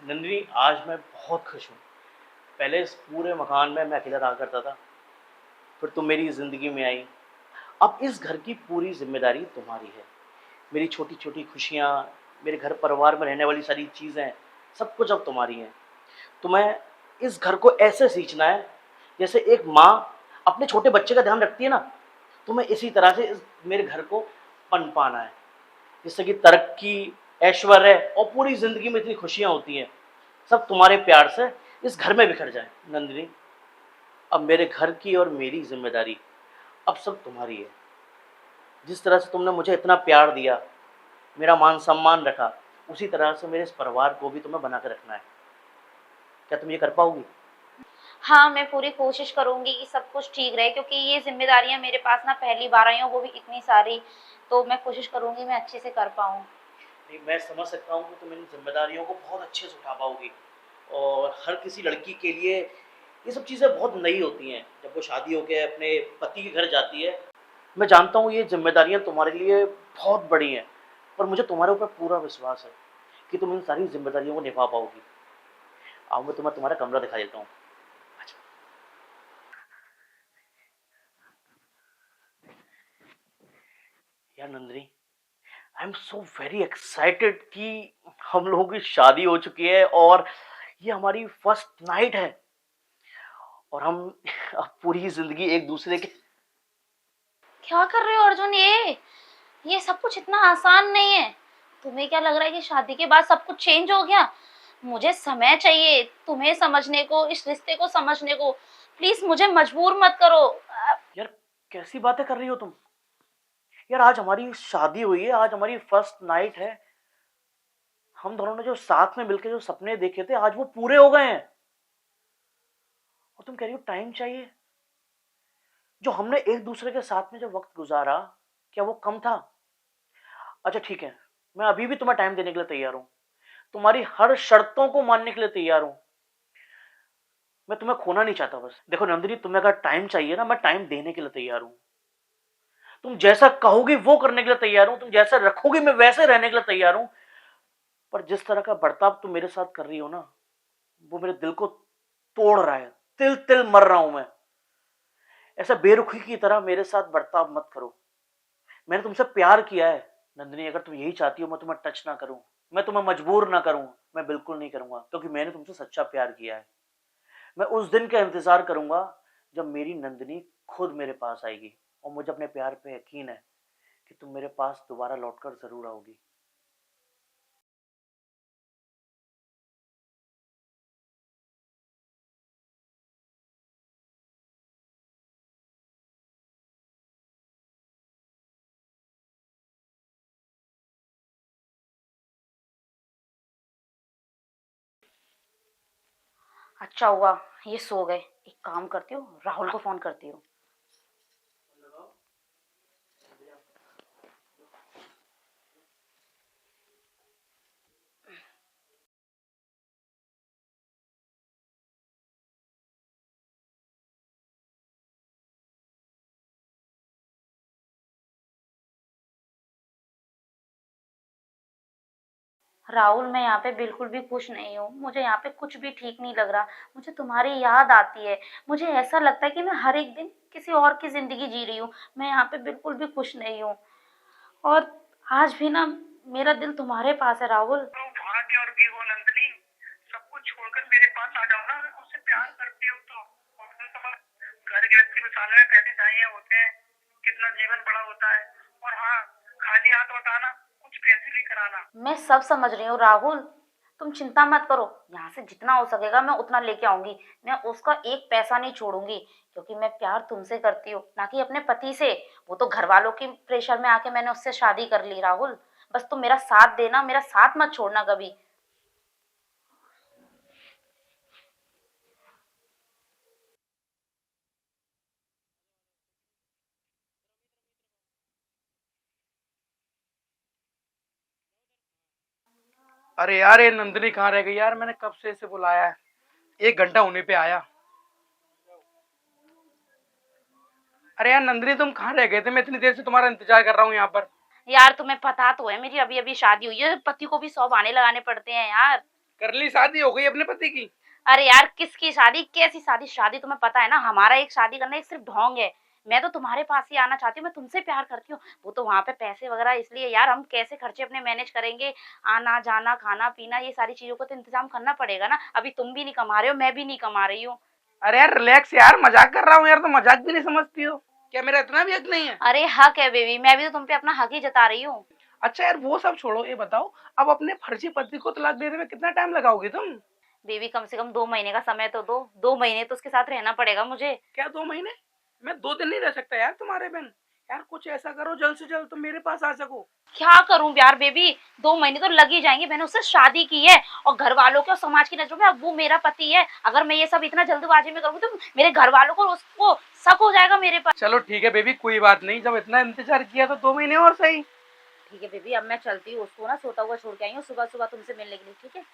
नंदिनी, आज मैं बहुत खुश हूँ। पहले इस पूरे मकान में मैं अकेला रहा करता था, फिर तुम मेरी ज़िंदगी में आई। अब इस घर की पूरी ज़िम्मेदारी तुम्हारी है। मेरी छोटी-छोटी खुशियाँ, मेरे घर परिवार में रहने वाली सारी चीज़ें, सब कुछ अब तुम्हारी हैं। तुम्हें इस घर को ऐसे सींचना है, जैसे एक माँ अपने छोटे बच्चे का ध्यान रखती है ना, तुम्हें इसी तरह से इस मेरे घर को पनपाना है, जिससे कि तरक्की, ऐश्वर्य और पूरी ज़िंदगी में इतनी खुशियाँ होती हैं, सब तुम्हारे प्यार से इस घर में बिखर जाए। नंदिनी, अब मेरे घर की और मेरी जिम्मेदारी अब सब तुम्हारी है। जिस तरह से तुमने मुझे इतना प्यार दिया, मेरा मान सम्मान रखा, उसी तरह से मेरे इस परिवार को भी तुम्हें बना के रखना है। क्या तुम ये कर पाओगी? हाँ, मैं पूरी कोशिश करूँगी कि सब कुछ ठीक रहे, क्योंकि ये ज़िम्मेदारियाँ मेरे पास ना पहली बार आई हैं, वो भी इतनी सारी। तो मैं कोशिश करूँगी मैं अच्छे से कर पाऊँ। नहीं, मैं समझ सकता हूँ कि तुम इन जिम्मेदारियों को बहुत अच्छे से उठा पाओगी, और हर किसी लड़की के लिए ये सब चीज़ें बहुत नई होती हैं। जब वो शादी होकर अपने पति के घर जाती है, मैं जानता हूँ ये जिम्मेदारियाँ तुम्हारे लिए बहुत बड़ी हैं, पर मुझे तुम्हारे ऊपर पूरा विश्वास है कि तुम इन सारी जिम्मेदारियों को निभा पाओगी। आओ, मैं तुम्हें तुम्हारा कमरा दिखा देता हूँ। अच्छा, यार Nandini, I am so very excited कि हम लोगों की शादी हो चुकी है और ये हमारी फर्स्ट नाइट है, और हम अब पूरी जिंदगी एक दूसरे के। क्या कर रहे हो अर्जुन? ये सब कुछ इतना आसान नहीं है। तुम्हें क्या लग रहा है कि शादी के बाद सब कुछ चेंज हो गया? मुझे समय चाहिए तुम्हें समझने को, इस रिश्ते को समझने को। प्लीज मुझे मजबूर मत करो। यार, कैसी बातें कर रही हो तुम? यार, आज हमारी शादी हुई है, आज हमारी फर्स्ट नाइट है। हम दोनों ने जो साथ में मिलकर जो सपने देखे थे, आज वो पूरे हो गए हैं, और तुम कह रही हो टाइम चाहिए। जो हमने एक दूसरे के साथ में जो वक्त गुजारा, क्या वो कम था? अच्छा ठीक है, मैं अभी भी तुम्हें टाइम देने के लिए तैयार हूं, तुम्हारी हर शर्तों को मानने के लिए तैयार हूं। मैं तुम्हें खोना नहीं चाहता। बस देखो नंदिनी, तुम्हें अगर टाइम चाहिए ना, मैं टाइम देने के लिए तैयार हूं। तुम जैसा कहोगी वो करने के लिए तैयार हूं, तुम जैसा रखोगी मैं वैसे रहने के लिए तैयार हूं। पर जिस तरह का बर्ताव तुम मेरे साथ कर रही हो ना, वो मेरे दिल को तोड़ रहा है। तिल तिल मर रहा हूं मैं। ऐसा बेरुखी की तरह मेरे साथ बर्ताव मत करो। मैंने तुमसे प्यार किया है नंदिनी। अगर तुम यही चाहती हो मैं तुम्हें टच ना करूं, मैं तुम्हें मजबूर ना करूं, मैं बिल्कुल नहीं करूंगा, क्योंकि मैंने तुमसे सच्चा प्यार किया है। मैं उस दिन का इंतजार करूंगा जब मेरी नंदिनी खुद मेरे पास आएगी, और मुझे अपने प्यार पे यकीन है कि तुम मेरे पास दोबारा लौटकर जरूर आओगी। अच्छा हुआ ये सो गए। एक काम करती हूँ, राहुल को फोन करती हूँ। राहुल, मैं यहाँ पे बिल्कुल भी खुश नहीं हूँ। मुझे यहाँ पे कुछ भी ठीक नहीं लग रहा। मुझे तुम्हारी याद आती है। मुझे ऐसा लगता है कि मैं हर एक दिन किसी और की जिंदगी जी रही हूँ। मैं यहाँ पे बिल्कुल भी खुश नहीं हूँ। और आज भी ना मेरा दिल तुम्हारे पास है राहुल। तो वहाँ क्या रुकी हो नंदिनी? सब कुछ छोड़कर मेरे पास आ जाओ ना, अगर मुझसे प्यार करती हो तो। और तो घर गृहस्थी में साल में पैसे चाहिए होते हैं, कितना जीवन बड़ा होता है। और हाँ, खाली हाथ मत आना, कुछ पैसे लेकर आना। मैं सब समझ रही हूँ राहुल, तुम चिंता मत करो। यहाँ से जितना हो सकेगा मैं उतना लेके आऊंगी। मैं उसका एक पैसा नहीं छोड़ूंगी, क्योंकि मैं प्यार तुमसे करती हूँ, ना कि अपने पति से। वो तो घर वालों की प्रेशर में आके मैंने उससे शादी कर ली राहुल। बस तुम मेरा साथ देना, मेरा साथ मत छोड़ना कभी। अरे यार, ये नंदिनी कहाँ रह गई यार? मैंने कब से इसे बुलाया है, 1 घंटा होने पे आया। अरे यार नंदिनी, तुम कहाँ रह गए थे? मैं इतनी देर से तुम्हारा इंतजार कर रहा हूँ यहाँ पर। यार तुम्हें पता तो है मेरी अभी अभी शादी हुई है, पति को भी 100 बहाने लगाने पड़ते हैं यार। कर ली शादी, हो गई अपने पति की? अरे यार किसकी शादी, कैसी शादी? शादी तुम्हें पता है ना, हमारा एक शादी करना एक सिर्फ ढोंग है। मैं तो तुम्हारे पास ही आना चाहती हूँ, मैं तुमसे प्यार करती हूँ। वो तो वहां पे पैसे वगैरह इसलिए यार, हम कैसे खर्चे अपने मैनेज करेंगे? आना जाना खाना पीना ये सारी चीजों का तो इंतजाम करना पड़ेगा ना। अभी तुम भी नहीं कमा रहे हो, मैं भी नहीं कमा रही हूँ। अरे यार रिलैक्स यार, मजाक कर रहा हूँ यार, तो मजाक भी नहीं समझती हो क्या? मेरा इतना भी हक नहीं है? अरे हक है बेबी, मैं भी तो तुम पे अपना हक ही जता रही हूँ। अच्छा यार वो सब छोड़ो, ये बताओ अब अपने फर्जी पति को तलाक देने में कितना टाइम लगाओगे तुम? बेबी कम से कम 2 महीने का समय तो दो, 2 महीने तो उसके साथ रहना पड़ेगा मुझे। क्या 2 महीने? मैं 2 दिन नहीं रह सकता यार तुम्हारे बिन। यार कुछ ऐसा करो जल्द से जल्द तुम मेरे पास आ सको। क्या करूं यार बेबी, 2 महीने तो लग ही जाएंगे। मैंने उससे शादी की है और घर वालों के और समाज की नजरों में अब वो मेरा पति है। अगर मैं ये सब इतना जल्दबाजी में करूंगी तो मेरे घर वालों को उसको शक हो जाएगा मेरे पर। चलो ठीक है बेबी, कोई बात नहीं, जब इतना इंतजार किया तो 2 महीने और सही। ठीक है बेबी, अब मैं चलती हूँ, उसको ना सोता हुआ छोड़ के आई हूँ सुबह सुबह तुमसे मिलने के लिए, ठीक है?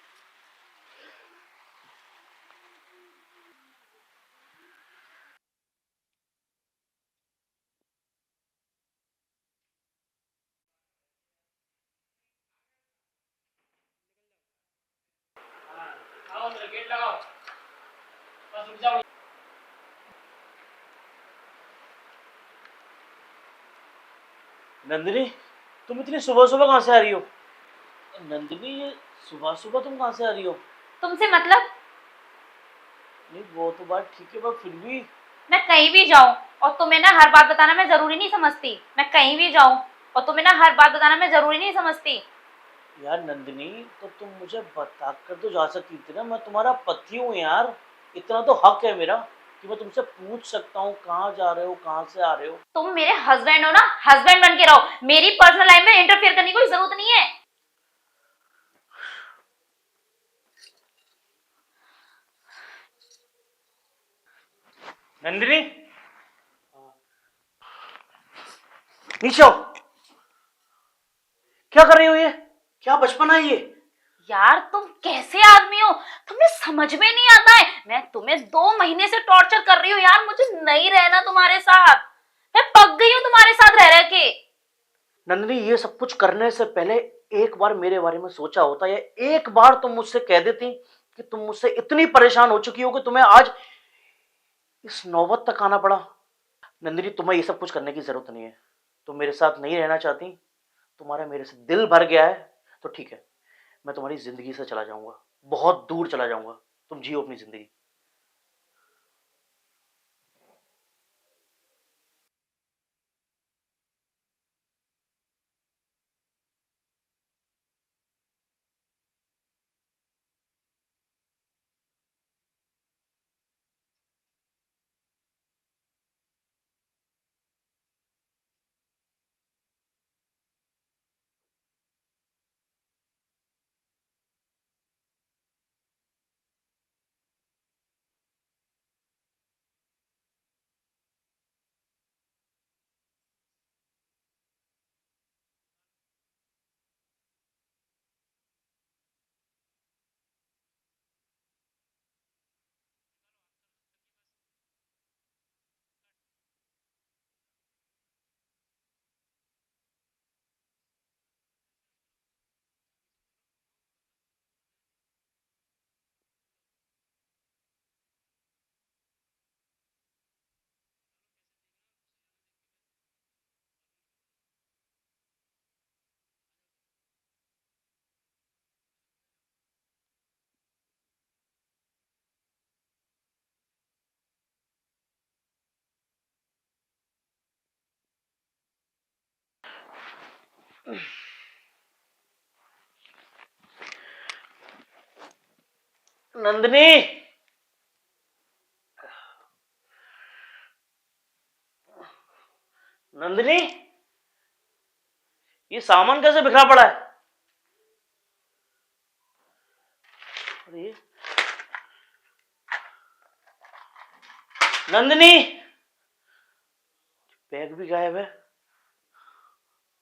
नंदिनी, तुम इतनी सुबह सुबह कहाँ से आ रही हो? नंदिनी, ये सुबह सुबह तुम कहाँ से आ रही हो? तुमसे मतलब? नहीं, वो तो बात ठीक है, पर फिर भी। मैं कहीं भी जाऊं और तुम्हें ना हर बात बताना मैं जरूरी नहीं समझती। मैं कहीं भी जाऊं और तुम्हें ना हर बात बताना मैं जरूरी नहीं समझती। यार नंदिनी, तो तुम मुझे बता कर तो जा सकती थी ना, मैं तुम्हारा पति हूँ यार। इतना तो हक है मेरा कि मैं तुमसे पूछ सकता हूँ कहाँ जा रहे हो, कहाँ से आ रहे हो। तुम मेरे हस्बैंड हो ना, हस्बैंड बन के रहो। मेरी पर्सनल लाइफ में इंटरफेयर करने की कोई जरूरत नहीं है। नंदिनी, नीचे आओ। क्या कर रही हो ये? क्या बचपना है ये? यार तुम कैसे आदमी हो, तुम्हें समझ में नहीं आता है। मैं तुम्हें 2 महीने से टॉर्चर कर रही हूँ यार, मुझे नहीं रहना तुम्हारे साथ। मैं पक गई हूँ तुम्हारे साथ रह रह के। नंदिनी, ये सब कुछ करने से पहले एक बार मेरे बारे में सोचा होता, या एक बार तुम मुझसे कह देती कि तुम मुझसे इतनी परेशान हो चुकी हो कि तुम्हें आज इस नौबत तक आना पड़ा। नंदिनी, तुम्हें ये सब कुछ करने की जरूरत नहीं है। तुम मेरे साथ नहीं रहना चाहती, तुम्हारा मेरे से दिल भर गया है, तो ठीक है, मैं तुम्हारी जिंदगी से चला जाऊंगा, बहुत दूर चला जाऊंगा। तुम जियो अपनी जिंदगी। नंदिनी, नंदिनी, ये सामान कैसे बिखरा पड़ा है? अरे नंदिनी, बैग भी गायब है।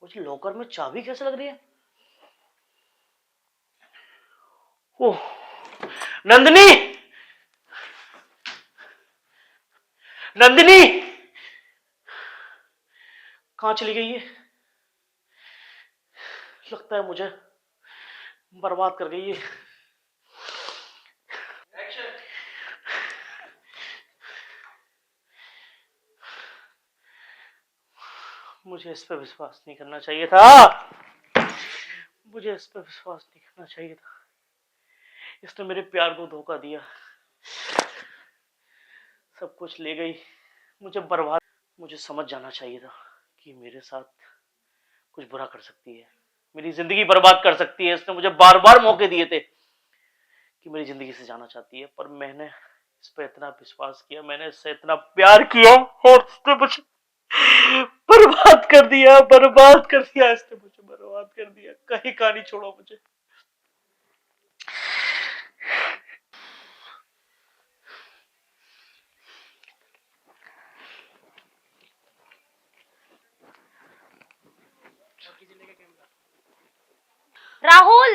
उस लॉकर में चाबी कैसे लग रही है? ओह, नंदिनी, नंदिनी, कहां चली गई ये? लगता है मुझे बर्बाद कर गई ये। मुझे इस पे विश्वास नहीं करना चाहिए था। मुझे इस पे विश्वास नहीं करना चाहिए था। इसने मेरे प्यार को धोखा दिया, सब कुछ ले गई, मुझे बर्बाद। मुझे समझ जाना चाहिए था कि मेरे साथ कुछ बुरा कर सकती है, मेरी जिंदगी बर्बाद कर सकती है। इसने मुझे बार बार मौके दिए थे कि मेरी जिंदगी से जाना चाहती है, पर मैंने इस पर इतना विश्वास किया, मैंने इससे इतना प्यार किया और इसने मुझे बर्बाद कर दिया, बर्बाद कर दिया। इसने मुझे बर्बाद कर दिया। कहीं कहानी छोड़ो मुझे। राहुल,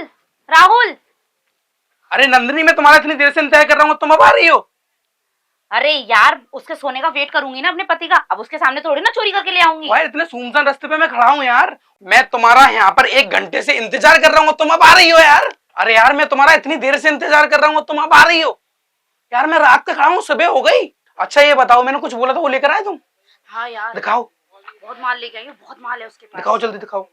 राहुल। अरे नंदिनी, मैं तुम्हारा इतनी देर से इंतजार कर रहा हूँ, तुम अब आ रही हो? अरे यार, उसके सोने का वेट करूंगी ना अपने पति का, अब उसके सामने थोड़ी ना चोरी करके ले आऊंगी। भाई इतने सुनसान रास्ते पे मैं खड़ा हूँ यार, मैं तुम्हारा यहाँ पर 1 घंटे से इंतजार कर रहा हूँ, तुम अब आ रही हो यार। अरे यार, मैं तुम्हारा इतनी देर से इंतजार कर रहा हूँ, तुम अब आ रही हो यार। मैं रात तक खड़ा हूँ, सुबह हो गई। अच्छा ये बताओ, मैंने कुछ बोला था वो लेकर आए तुम? हाँ यार, दिखाओ। बहुत माल लेके आई हूँ, बहुत माल है उसके पास। दिखाओ जल्दी दिखाओ।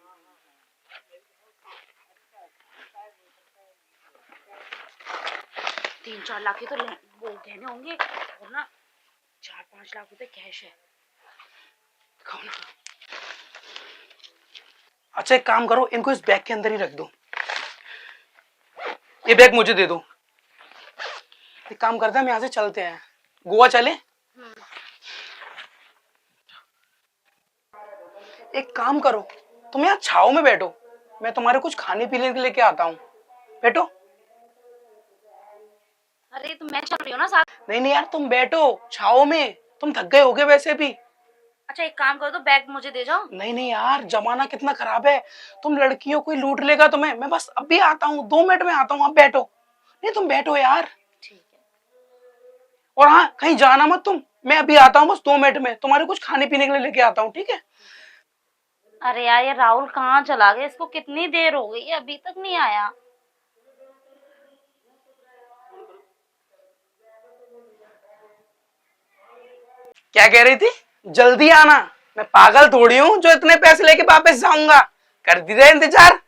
तीन चार लाख के तो वो गहने होंगे और ना 4-5 लाख रुपए कैश है। दिखाओ ना। अच्छा एक काम करो, इनको इस बैग के अंदर ही रख दो। ये बैग मुझे दे दो। एक काम करते हैं, हम यहाँ से चलते हैं, गोवा चले। एक काम करो, तुम यहाँ छाव में बैठो, मैं तुम्हारे कुछ खाने पीने के लेके आता हूँ। बैठो। अरे तो मैं चल रही हूँ ना साथ। नहीं नहीं यार, तुम बैठो छाव में, तुम थक गए होगे वैसे भी। अच्छा एक काम करो, तो बैग मुझे दे जाओ। नहीं नहीं यार, जमाना कितना खराब है, तुम लड़कियों कोई लूट लेगा तुम्हें। मैं बस अभी आता हूँ, 2 मिनट में आता हूँ, आप बैठो। नहीं तुम बैठो यार। ठीक है। और हाँ, कहीं जाना मत तुम, मैं अभी आता हूँ, बस 2 मिनट में तुम्हारे कुछ खाने पीने के लिए लेके आता हूँ, ठीक है? अरे यार, ये राहुल कहाँ चला गया? इसको कितनी देर हो गई, अभी तक नहीं आया। क्या कह रही थी? जल्दी आना। मैं पागल थोड़ी हूँ जो इतने पैसे लेके वापस जाऊंगा। कर दी रहे इंतजार।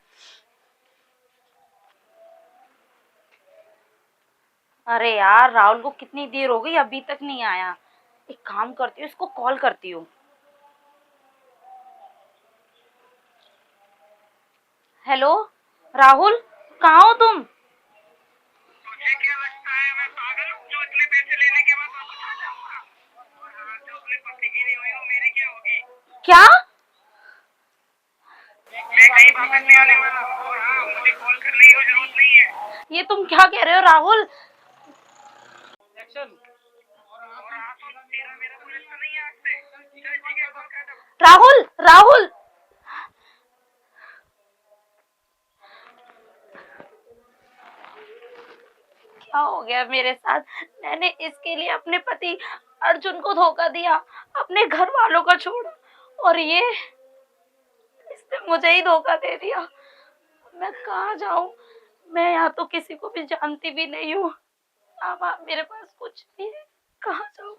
अरे यार, राहुल को कितनी देर हो गई, अभी तक नहीं आया। एक काम करती हूँ, इसको कॉल करती हूँ। हेलो राहुल, कहाँ हो तुम? मुझे क्या लगता है मैं पागल हूँ जो इतने पैसे लेने के बाद वापस आ जाऊंगा? और हाँ, जो अपने पति की नहीं हुई वो मेरी क्या होगी? क्या? मैं कहीं वापस नहीं आने वाला। और हाँ, मुझे कॉल करने की जरूरत नहीं है। ये तुम क्या कह रहे हो राहुल? और हाँ, तो तेरा मेरा कोई रिश्ता नहीं है आज से। चल ठीक है, कॉल कर दो। राहुल, राहुल। क्या हो गया मेरे साथ? मैंने इसके लिए अपने पति अर्जुन को धोखा दिया, अपने घर वालों का छोड़ा, और ये इसने मुझे ही धोखा दे दिया। मैं कहाँ जाऊं? मैं यहाँ तो किसी को भी जानती भी नहीं हूँ। अब मेरे पास कुछ नहीं है, कहाँ जाऊं?